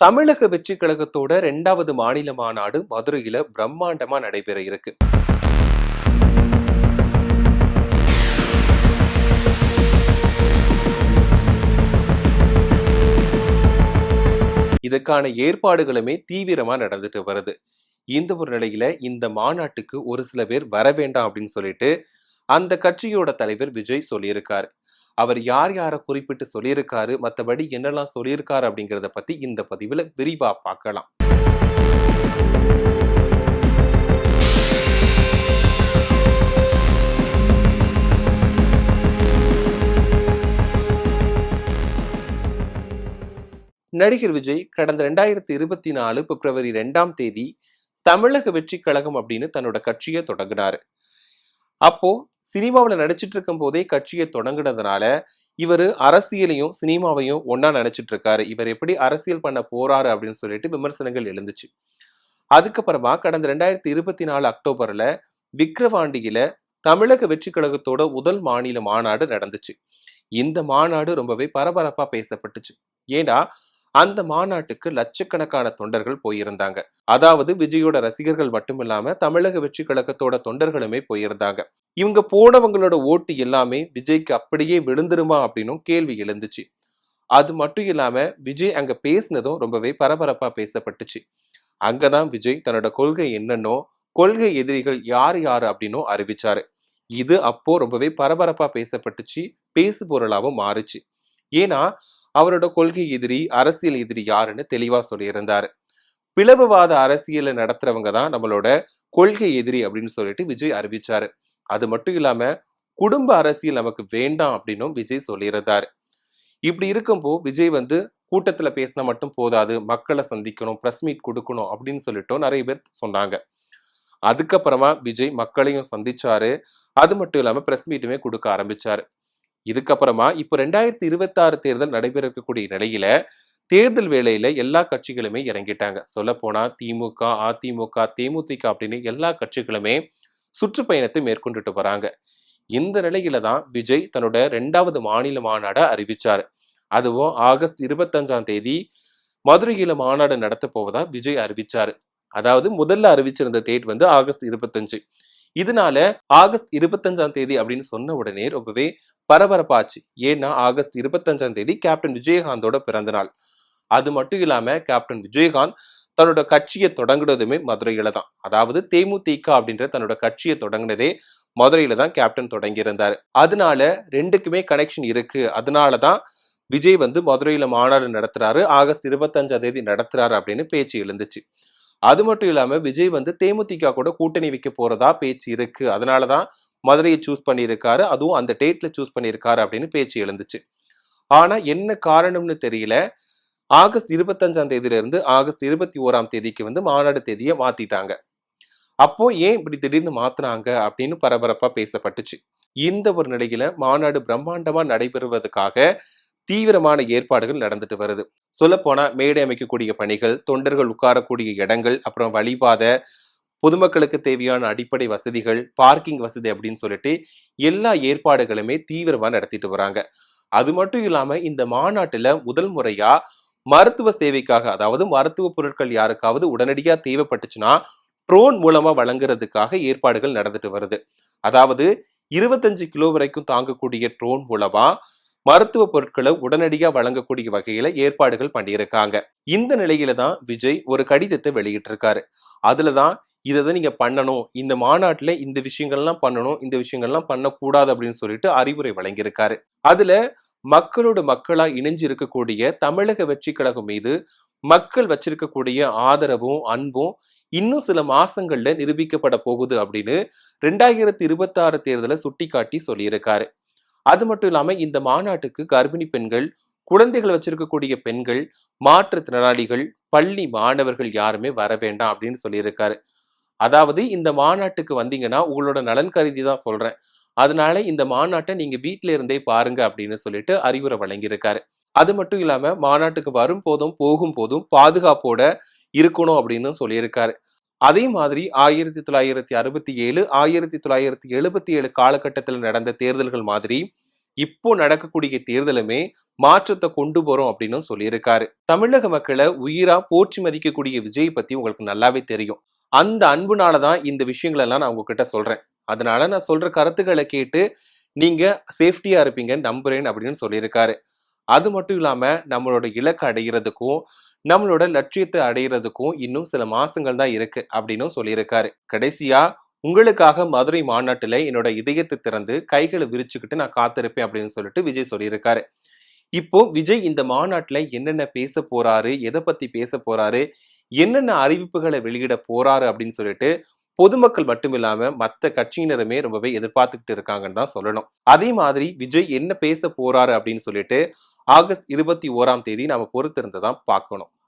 தமிழக வெற்றி கழகத்தோட 2வது மாநில மாநாடு மதுரையில பிரம்மாண்டமா நடைபெற இருக்கு. இதுக்கான ஏற்பாடுகளுமே தீவிரமா நடந்துட்டு வருது. இந்த ஒரு நிலையில இந்த மாநாட்டுக்கு ஒரு சில பேர் வர வேண்டாம் அப்படின்னு சொல்லிட்டு அந்த கட்சியோட தலைவர் விஜய் சொல்லியிருக்காரு. அவர் யார் யாரை குறிப்பிட்டு சொல்லியிருக்காரு, மற்றபடி என்னெல்லாம் சொல்லியிருக்காரு அப்படிங்கிறத பத்தி இந்த பதிவுல விரிவா பார்க்கலாம். நடிகர் விஜய் கடந்த 2024 பிப்ரவரி 2ஆம் தேதி தமிழக வெற்றி கழகம் அப்படின்னு தன்னோட கட்சியை தொடங்கினாரு. அப்போ சினிமாவில் நடிச்சிட்டு இருக்கும் போதே கட்சியை தொடங்குனதுனால இவர் அரசியலையும் சினிமாவையும் ஒன்னா நினைச்சிட்டு இருக்காரு. இவர் எப்படி அரசியல் பண்ண போறாரு அப்படின்னு சொல்லிட்டு விமர்சனங்கள் எழுந்துச்சு. அதுக்கப்புறமா கடந்த 2024 அக்டோபர்ல விக்கிரவாண்டியில தமிழக வெற்றி கழகத்தோட முதல் மாநில மாநாடு நடந்துச்சு. இந்த மாநாடு ரொம்பவே பரபரப்பா பேசப்பட்டுச்சு. ஏன்னா அந்த மாநாட்டுக்கு லட்சக்கணக்கான தொண்டர்கள் போயிருந்தாங்க. அதாவது விஜயோட ரசிகர்கள் மட்டும் இல்லாம தமிழக வெற்றி கழகத்தோட தொண்டர்களுமே போயிருந்தாங்க. இவங்க போனவங்களோட ஓட்டு எல்லாமே விஜய்க்கு அப்படியே விழுந்துருமா அப்படின்னும் கேள்வி எழுந்துச்சு. அது மட்டும் இல்லாம விஜய் அங்க பேசினதும் ரொம்பவே பரபரப்பா பேசப்பட்டுச்சு. அங்கதான் விஜய் தன்னோட கொள்கை என்னன்னோ, கொள்கை எதிரிகள் யாரு யாரு அப்படின்னும் அறிவிச்சாரு. இது அப்போ ரொம்பவே பரபரப்பா பேசப்பட்டுச்சு, பேசு பொருளாவும் மாறுச்சு. ஏன்னா அவரோட கொள்கை எதிரி, அரசியல் எதிரி யாருன்னு தெளிவா சொல்லியிருந்தாரு. பிளவுவாத அரசியலை நடத்துறவங்க தான் நம்மளோட கொள்கை எதிரி அப்படின்னு சொல்லிட்டு விஜய் அறிவிச்சாரு. அது மட்டும் இல்லாம குடும்ப அரசியல் நமக்கு வேண்டாம் அப்படின்னும் விஜய் சொல்லியிருந்தாரு. இப்படி இருக்கும்போ விஜய் கூட்டத்துல பேசினா மட்டும் போதாது, மக்களை சந்திக்கணும், பிரஸ் மீட் கொடுக்கணும் அப்படின்னு சொல்லிட்டும் நிறைய பேர் சொன்னாங்க. அதுக்கப்புறமா விஜய் மக்களையும் சந்திச்சாரு. அது மட்டும் இல்லாம பிரஸ் மீட்டுமே கொடுக்க ஆரம்பிச்சாரு. இதுக்கப்புறமா இப்போ 2026 தேர்தல் நடைபெற இருக்கக்கூடிய நிலையில தேர்தல் வேளையில எல்லா கட்சிகளுமே இறங்கிட்டாங்க. சொல்ல போனா திமுக, அதிமுக, தேமுதிக அப்படின்னு எல்லா கட்சிகளுமே சுற்றுப்பயணத்தை மேற்கொண்டுட்டு வராங்க. இந்த நிலையில தான் விஜய் தன்னோட 2வது மாநில மாநாட அறிவிச்சாரு. அதுவும் ஆகஸ்ட் 25ஆம் தேதி மதுரையில மாநாடு நடத்த போவதா விஜய் அறிவிச்சாரு. அதாவது முதல்ல அறிவிச்சிருந்த டேட் ஆகஸ்ட் 25. இதனால ஆகஸ்ட் 25ஆம் தேதி அப்படின்னு சொன்ன உடனே ரொம்பவே பரபரப்பாச்சு. ஏன்னா ஆகஸ்ட் 25ஆம் தேதி கேப்டன் விஜயகாந்தோட பிறந்த நாள். அது மட்டும் இல்லாம கேப்டன் விஜயகாந்த் தன்னோட கட்சியை தொடங்குனதுமே மதுரையில தான். அதாவது தேமுதிக அப்படின்ற தன்னோட கட்சியை தொடங்கினதே மதுரையில தான் கேப்டன் தொடங்கி இருந்தாரு. அதனால ரெண்டுக்குமே கனெக்ஷன் இருக்கு. அதனாலதான் விஜய் மதுரையில மாநாடு நடத்துறாரு, ஆகஸ்ட் 25ஆம் தேதி நடத்துறாரு அப்படின்னு பேச்சு எழுந்துச்சு. அது மட்டும் இல்லாம விஜய் தேமுதிக கூட கூட்டணி வைக்க போறதா பேச்சு இருக்கு. அதனாலதான் மதுரையை சூஸ் பண்ணியிருக்காரு, அதுவும் அந்த டேட்ல சூஸ் பண்ணியிருக்காரு அப்படின்னு பேச்சு எழுந்துச்சு. ஆனா என்ன காரணம்னு தெரியல, ஆகஸ்ட் 25ஆம் தேதியில இருந்து ஆகஸ்ட் 21ஆம் தேதிக்கு மாநாடு தேதியை மாத்திட்டாங்க. அப்போ ஏன் இப்படி திடீர்னு மாத்துனாங்க அப்படின்னு பரபரப்பா பேசப்பட்டுச்சு. இந்த ஒரு நிலையில மாநாடு பிரம்மாண்டமா நடைபெறுவதற்காக தீவிரமான ஏற்பாடுகள் நடந்துட்டு வருது. சொல்ல போனா மேடை அமைக்கக்கூடிய பணிகள், தொண்டர்கள் உட்காரக்கூடிய இடங்கள், அப்புறம் வழிபாதை, பொதுமக்களுக்கு தேவையான அடிப்படை வசதிகள், பார்க்கிங் வசதி அப்படின்னு சொல்லிட்டு எல்லா ஏற்பாடுகளுமே தீவிரமா நடத்திட்டு வராங்க. அது மட்டும் இல்லாம இந்த மாநாட்டுல முதல் முறையா மருத்துவ சேவைக்காக, அதாவது மருத்துவ பொருட்கள் யாருக்காவது உடனடியா தேவைப்பட்டுச்சுன்னா ட்ரோன் மூலமா வழங்குறதுக்காக ஏற்பாடுகள் நடந்துட்டு வருது. அதாவது 25 கிலோ வரைக்கும் தாங்கக்கூடிய ட்ரோன் மூலமா மருத்துவ பொருட்களை உடனடியா வழங்கக்கூடிய வகையில ஏற்பாடுகள் பண்ணியிருக்காங்க. இந்த நிலையில தான் விஜய் ஒரு கடிதத்தை வெளியிட்டிருக்காரு. அதுலதான் இதை நீங்க பண்ணணும், இந்த மாநாட்டுல இந்த விஷயங்கள்லாம் பண்ணணும், இந்த விஷயங்கள்லாம் பண்ணக்கூடாது அப்படின்னு சொல்லிட்டு அறிவுரை வழங்கியிருக்காரு. அதுல மக்களோட மக்களா இணைஞ்சு இருக்கக்கூடிய தமிழக வெற்றி கழகம் மீது மக்கள் வச்சிருக்கக்கூடிய ஆதரவும் அன்பும் இன்னும் சில மாசங்கள்ல நிரூபிக்கப்பட போகுது அப்படின்னு 2026 தேர்தலை சுட்டிக்காட்டி சொல்லியிருக்காரு. அது மட்டும் இல்லாம இந்த மாநாட்டுக்கு கர்ப்பிணி பெண்கள், குழந்தைகள் வச்சிருக்கக்கூடிய பெண்கள், மாற்றுத்திறனாளிகள், பள்ளி மாணவர்கள் யாருமே வர வேண்டாம் அப்படின்னு சொல்லியிருக்காரு. அதாவது இந்த மாநாட்டுக்கு வந்தீங்கன்னா உங்களோட நலன் கருதி தான் சொல்றேன், அதனால இந்த மாநாட்டை நீங்க வீட்டில இருந்தே பாருங்க அப்படின்னு சொல்லிட்டு அறிவுரை வழங்கியிருக்காரு. அது மட்டும் இல்லாம மாநாட்டுக்கு வரும் போதும் போகும் போதும் பாதுகாப்போட இருக்கணும் அப்படின்னு சொல்லியிருக்காரு. அதே மாதிரி 1967, 1977 காலகட்டத்தில் நடந்த தேர்தல்கள் மாதிரி இப்போ நடக்கக்கூடிய தேர்தலுமே மாற்றத்தை கொண்டு போறோம் அப்படின்னு சொல்லியிருக்காரு. தமிழக மக்களை உயிரா போற்றி மதிக்கக்கூடிய விஜய் பத்தி உங்களுக்கு நல்லாவே தெரியும். அந்த அன்புனாலதான் இந்த விஷயங்கள் எல்லாம் நான் உங்ககிட்ட சொல்றேன். அதனால நான் சொல்ற கருத்துக்களை கேட்டு நீங்க சேஃப்டியா இருப்பீங்கன்னு நம்புறேன் அப்படின்னு சொல்லியிருக்காரு. அது மட்டும் இல்லாம நம்மளோட இலக்கை அடைகிறதுக்கும் நம்மளோட லட்சியத்தை அடைகிறதுக்கும் இன்னும் சில மாசங்கள் தான் இருக்கு அப்படின்னு சொல்லியிருக்காரு. கடைசியா உங்களுக்காக மதுரை மாநாட்டுல என்னோட இதயத்தை திறந்து கைகளை விரிச்சுக்கிட்டு நான் காத்திருப்பேன் அப்படின்னு சொல்லிட்டு விஜய் சொல்லியிருக்காரு. இப்போ விஜய் இந்த மாநாட்டுல என்னென்ன பேச போறாரு, எதை பத்தி பேச போறாரு, என்னென்ன அறிவிப்புகளை வெளியிட போறாரு அப்படின்னு சொல்லிட்டு பொதுமக்கள் மட்டும் இல்லாம மத்த கட்சியினருமே ரொம்பவே எதிர்பார்த்துக்கிட்டு இருக்காங்கன்னு தான் சொல்லணும். அதே மாதிரி விஜய் என்ன பேச போறாரு அப்படின்னு சொல்லிட்டு ஆகஸ்ட் 21ஆம் தேதி நாம பொறுத்திருந்து தான் பார்க்கணும்.